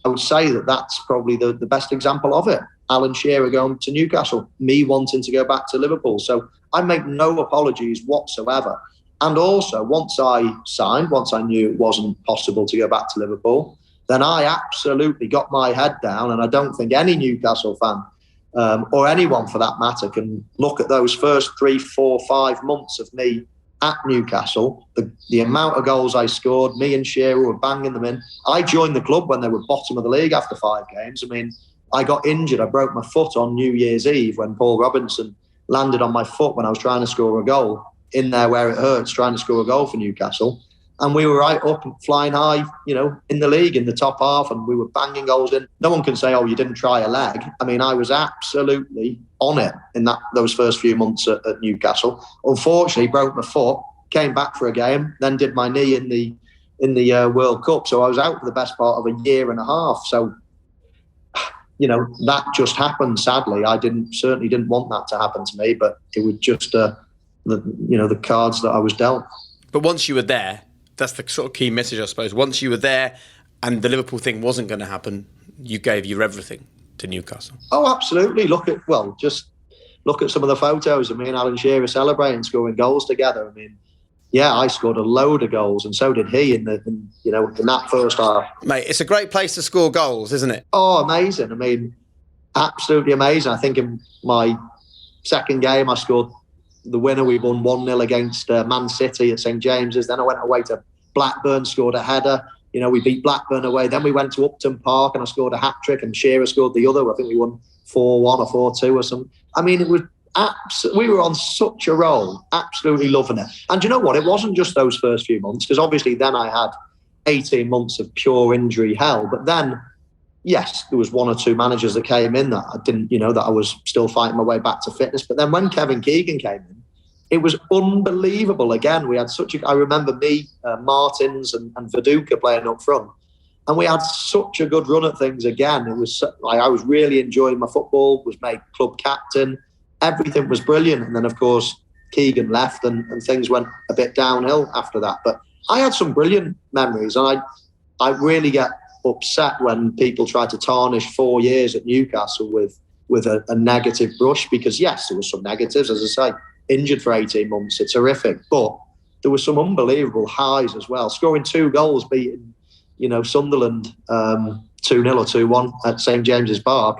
I would say that that's probably the best example of it. Alan Shearer going to Newcastle, me wanting to go back to Liverpool. So I make no apologies whatsoever. And also, once I knew it wasn't possible to go back to Liverpool, then I absolutely got my head down. And I don't think any Newcastle fan, or anyone for that matter, can look at those first 3, 4, 5 months of me at Newcastle, the amount of goals I scored, me and Shearer were banging them in. I joined the club when they were bottom of the league after 5 games. I mean, I got injured. I broke my foot on New Year's Eve when Paul Robinson landed on my foot when I was trying to score a goal, in there where it hurts, trying to score a goal for Newcastle. And we were right up and flying high, in the league, in the top half, and we were banging goals in. No one can say, you didn't try a leg. I mean, I was absolutely on it in those first few months at Newcastle. Unfortunately, broke my foot, came back for a game, then did my knee in the World Cup. So I was out for the best part of a year and a half. So, that just happened, sadly. I certainly didn't want that to happen to me, but it was just the cards that I was dealt. But once you were there, that's the sort of key message, I suppose. Once you were there and the Liverpool thing wasn't going to happen, you gave your everything to Newcastle. Oh, absolutely. Just look at some of the photos of me and Alan Shearer celebrating, scoring goals together. I mean, yeah, I scored a load of goals, and so did he in that first half. Mate, it's a great place to score goals, isn't it? Oh, amazing. I mean, absolutely amazing. I think in my second game, I scored the winner. We won 1-0 against Man City at St James's. Then I went away to Blackburn, scored a header. We beat Blackburn away. Then we went to Upton Park and I scored a hat-trick, and Shearer scored the other. I think we won 4-1 or 4-2 or something. I mean, it was we were on such a roll, absolutely loving it. And you know what? It wasn't just those first few months, because obviously then I had 18 months of pure injury hell. But then, yes, there was one or two managers that came in that I didn't, that I was still fighting my way back to fitness. But then when Kevin Keegan came in, it was unbelievable. Again, we had I remember me, Martins and Viduka playing up front. And we had such a good run at things again. It was I was really enjoying my football, was made club captain. Everything was brilliant. And then, of course, Keegan left and things went a bit downhill after that. But I had some brilliant memories. And I really get upset when people try to tarnish 4 years at Newcastle with a negative brush, because, yes, there were some negatives, as I say. Injured for 18 months, it's horrific. But there were some unbelievable highs as well. Scoring 2 goals, beating Sunderland 2-0 or 2-1 at St James's Park,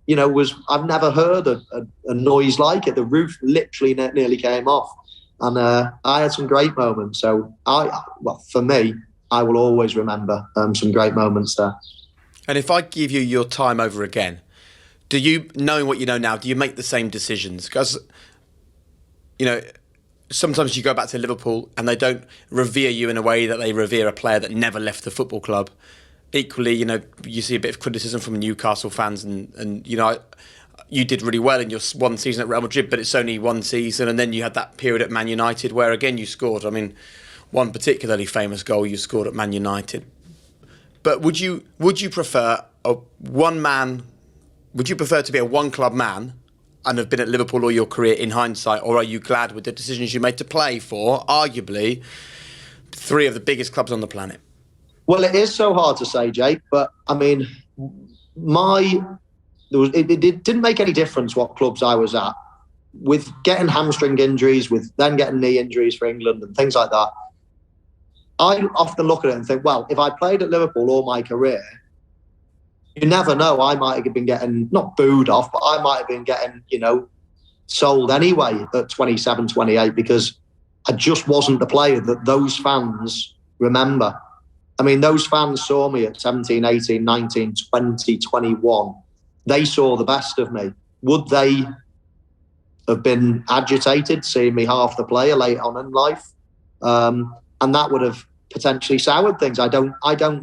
I've never heard a noise like it. The roof literally nearly came off. And I had some great moments. So, for me, I will always remember some great moments there. And if I give you your time over again, do you, knowing what you know now, do you make the same decisions? Because, sometimes you go back to Liverpool and they don't revere you in a way that they revere a player that never left the football club. Equally, you see a bit of criticism from Newcastle fans and you did really well in your one season at Real Madrid, but it's only one season. And then you had that period at Man United where, again, you scored. I mean, one particularly famous goal you scored at Man United. But would you prefer would you prefer to be a one-club man and have been at Liverpool all your career in hindsight, or are you glad with the decisions you made to play for, arguably, 3 of the biggest clubs on the planet? Well, it is so hard to say, Jake, but I mean, it didn't make any difference what clubs I was at. With getting hamstring injuries, with then getting knee injuries for England and things like that, I often look at it and think, well, if I played at Liverpool all my career, you never know. I might have been getting, not booed off, but I might have been getting, sold anyway at 27, 28, because I just wasn't the player that those fans remember. I mean, those fans saw me at 17, 18, 19, 20, 21. They saw the best of me. Would they have been agitated seeing me half the player late on in life? And that would have potentially soured things. I don't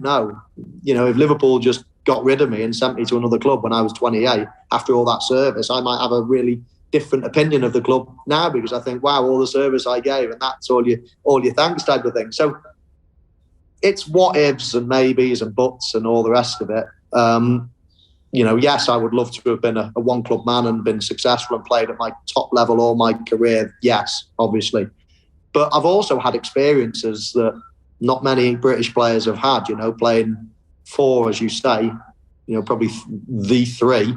know. If Liverpool just got rid of me and sent me to another club when I was 28 after all that service, I might have a really different opinion of the club now, because I think, wow, all the service I gave and that's all your thanks type of thing. So it's what ifs and maybes and buts and all the rest of it. Yes, I would love to have been a one club man and been successful and played at my top level all my career. Yes, obviously. But I've also had experiences that not many British players have had, playing 4, as you say, probably the 3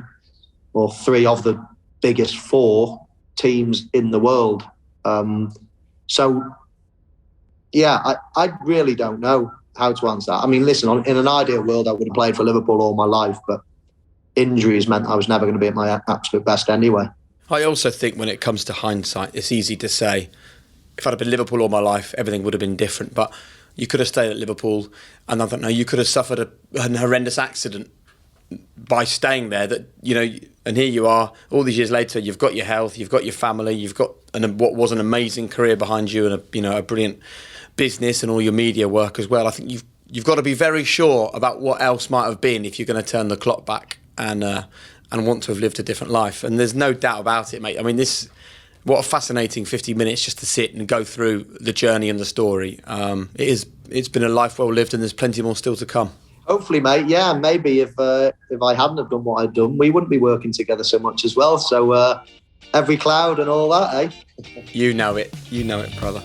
or 3 of the biggest 4 teams in the world. So, yeah, I really don't know how to answer that. I mean, listen, in an ideal world, I would have played for Liverpool all my life, but injuries meant I was never going to be at my absolute best anyway. I also think when it comes to hindsight, it's easy to say, if I'd have been Liverpool all my life, everything would have been different. But you could have stayed at Liverpool, and I don't know, you could have suffered a horrendous accident by staying there. And here you are, all these years later. You've got your health, you've got your family, you've got what was an amazing career behind you, and a brilliant business and all your media work as well. I think you've got to be very sure about what else might have been if you're going to turn the clock back and want to have lived a different life. And there's no doubt about it, mate. I mean, what a fascinating 50 minutes just to sit and go through the journey and the story. It's been a life well lived, and there's plenty more still to come. Hopefully, mate. Yeah, maybe if I hadn't have done what I'd done, we wouldn't be working together so much as well. So every cloud and all that, eh? You know it, brother.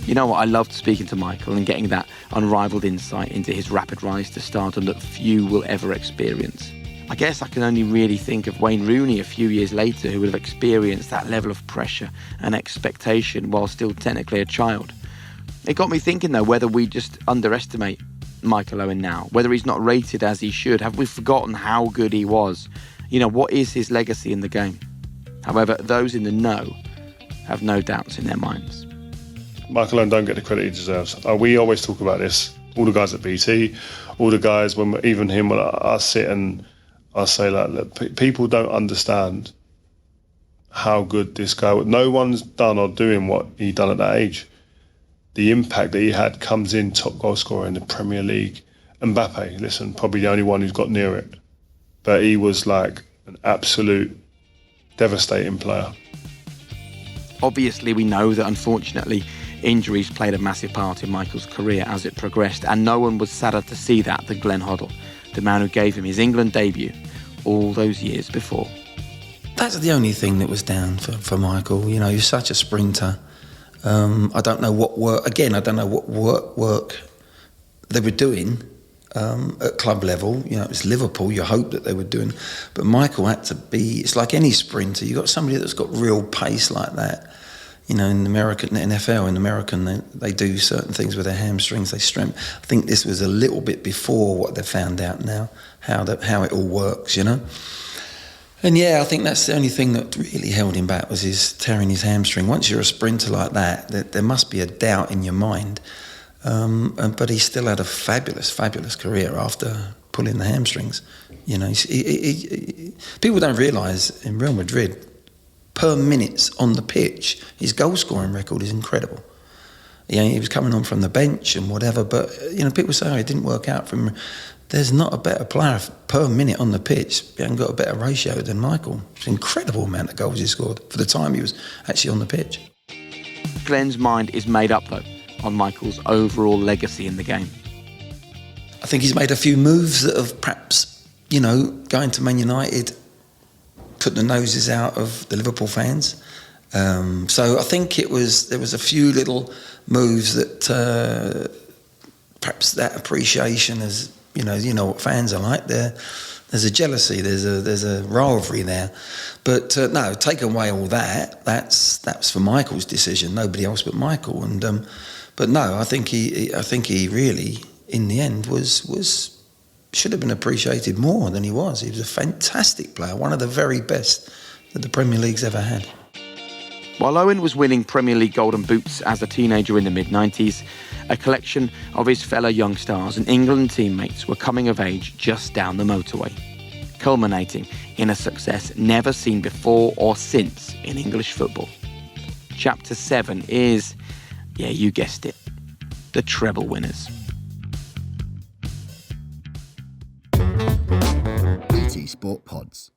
You know what? I loved speaking to Michael and getting that unrivaled insight into his rapid rise to stardom that few will ever experience. I guess I can only really think of Wayne Rooney a few years later, who would have experienced that level of pressure and expectation while still technically a child. It got me thinking, though, whether we just underestimate Michael Owen now, whether he's not rated as he should. Have we forgotten how good he was? What is his legacy in the game? However, those in the know have no doubts in their minds. Michael Owen don't get the credit he deserves. We always talk about this. All the guys at BT, all the guys, even him, when I sit and I say, look, people don't understand how good this guy was. No one's done or doing what he done at that age. The impact that he had comes in top goal scorer in the Premier League Mbappe, listen, probably the only one who's got near it. But he was like an absolute devastating player. Obviously, we know that, unfortunately, injuries played a massive part in Michael's career as it progressed, and no one was sadder to see that than Glenn Hoddle, the man who gave him his England debut all those years before. That's the only thing that was down for Michael. You know, he was such a sprinter. I don't know what work they were doing at club level. You know, it was Liverpool, you hope that they were doing. But Michael had to be, it's like any sprinter, you've got somebody that's got real pace like that. You know, in American, they do certain things with their hamstrings, they strengthen. I think this was a little bit before what they found out now, how it all works, you know. And yeah, I think that's the only thing that really held him back was his tearing his hamstring. Once you're a sprinter like that, there must be a doubt in your mind. But he still had a fabulous, fabulous career after pulling the hamstrings. You know, people don't realise in Real Madrid, per minutes on the pitch, his goal-scoring record is incredible. You know, he was coming on from the bench and whatever, but you know, people say, it didn't work out for him. There's not a better player per minute on the pitch. He hasn't got a better ratio than Michael. It's an incredible amount of goals he scored for the time he was actually on the pitch. Glenn's mind is made up, though, on Michael's overall legacy in the game. I think he's made a few moves that have perhaps, you know, going to Man United, put the noses out of the Liverpool fans. So I think there was a few little moves that perhaps that appreciation is, you know what fans are like. There's a jealousy, there's a rivalry there. But no, take away all that. That's for Michael's decision. Nobody else but Michael. And but no, I think he really, in the end, should have been appreciated more than he was. He was a fantastic player, one of the very best that the Premier League's ever had. While Owen was winning Premier League golden boots as a teenager in the mid-90s, a collection of his fellow young stars and England teammates were coming of age just down the motorway, culminating in a success never seen before or since in English football. Chapter 7 is, yeah, you guessed it, the treble winners. BT Sport Pods.